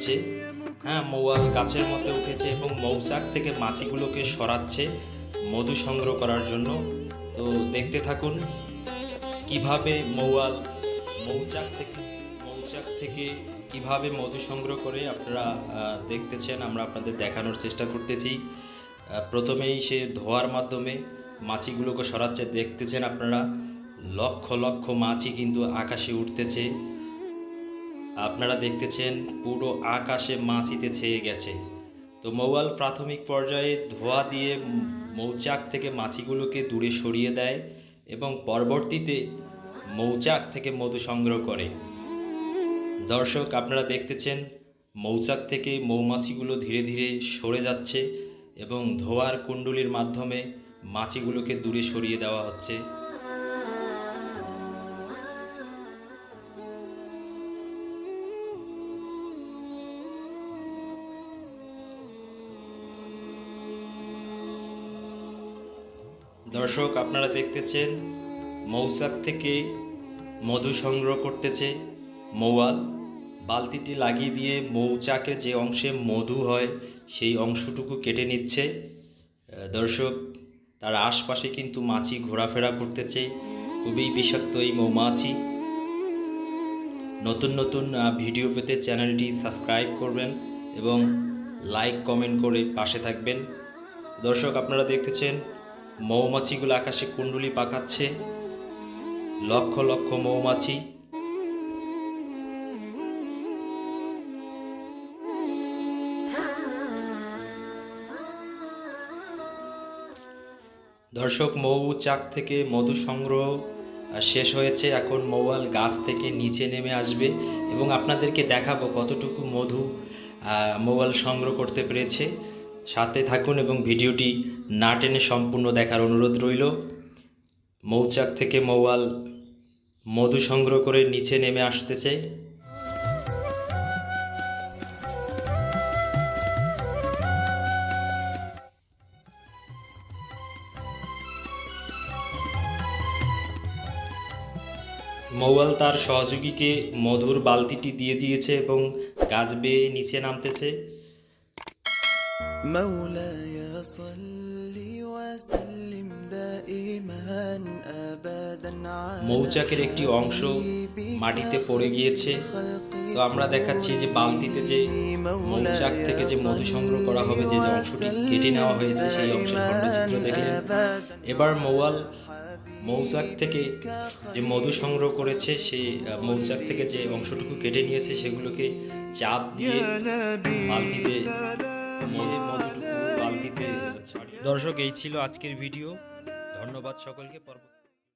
যাচ্ছে। হ্যাঁ, মৌয়াল গাছের মধ্যে উঠেছে এবং মৌচাক থেকে মাছিগুলোকে সরাচ্ছে মধু সংগ্রহ করার জন্য। তো দেখতে থাকুন কিভাবে মৌয়াল মৌচাক থেকে কিভাবে মধু সংগ্রহ করে আপনারা দেখতেছেন, আমরা আপনাদের দেখানোর চেষ্টা করতেছি। প্রথমেই সে ধোয়ার মাধ্যমে মাছিগুলোকে সরাচ্ছে। দেখতেছেন আপনারা লক্ষ লক্ষ মাছি কিন্তু আকাশে উঠতেছে। আপনারা দেখতেছেন পুরো আকাশে মাছিতে ছেয়ে গেছে। তো মৌয়াল প্রাথমিক পর্যায়ে ধোয়া দিয়ে মৌচাক থেকে মাছিগুলোকে দূরে সরিয়ে দেয় এবং পরবর্তীতে মৌচাক থেকে মধু সংগ্রহ করে। দর্শক, আপনারা দেখতেছেন মৌচাক থেকে মৌমাছিগুলো ধীরে ধীরে সরে যাচ্ছে এবং ধোয়ার কুণ্ডলীর মাধ্যমে মাছিগুলোকে দূরে সরিয়ে দেওয়া হচ্ছে। দর্শক, আপনারা দেখতেছেন মৌচাক থেকে মধু সংগ্রহ করতেছে মৌয়াল। বালতিটি লাগিয়ে দিয়ে মৌচাকের যে অংশে মধু হয় সেই অংশটুকু কেটে নিচ্ছে। দর্শক, তার আশপাশে কিন্তু মাছি ঘোরাফেরা করতেছে, খুবই বিষাক্ত এই মৌমাছি। নতুন নতুন ভিডিও পেতে চ্যানেলটি সাবস্ক্রাইব করবেন এবং লাইক কমেন্ট করে পাশে থাকবেন। দর্শক, আপনারা দেখতেছেন মৌমাছিগুলো আকাশে কুণ্ডলী পাকাচ্ছে, লক্ষ লক্ষ মৌমাছি। দর্শক, মৌচাক থেকে মধু সংগ্রহ শেষ হয়েছে। এখন মৌয়াল গাছ থেকে নিচে নেমে আসবে এবং আপনাদেরকে দেখাবো কতটুকু মধু মৌয়াল সংগ্রহ করতে পেরেছে। সাথে থাকুন এবং ভিডিওটি না টেনে সম্পূর্ণ দেখার অনুরোধ রইল। মৌচাক থেকে মৌয়াল মধু সংগ্রহ করে নিচে নেমে আসতেছে। মৌয়াল তার সহযোগীকে মধুর বালতিটি দিয়ে দিয়েছে এবং গাছ বেয়ে নিচে নামতেছে। মৌচাকের একটি অংশ মাটিতে পড়ে গিয়েছে। তো আমরা দেখাচ্ছি যে বালতিতে যে মৌচাক থেকে যে মধু সংগ্রহ করা হবে, যে অংশটি কেটে নেওয়া হয়েছে সেই অংশের খণ্ডচিত্র দেখে। এবার মৌয়াল মৌচাক থেকে যে মধু সংগ্রহ করেছে সেই মৌচাক থেকে যে অংশটুকু কেটে নিয়েছে সেগুলোকে চাপ দিয়ে বালতিতে বালতিতে। দর্শক, এই ছিল আজকের ভিডিও। ধন্যবাদ সকলকে।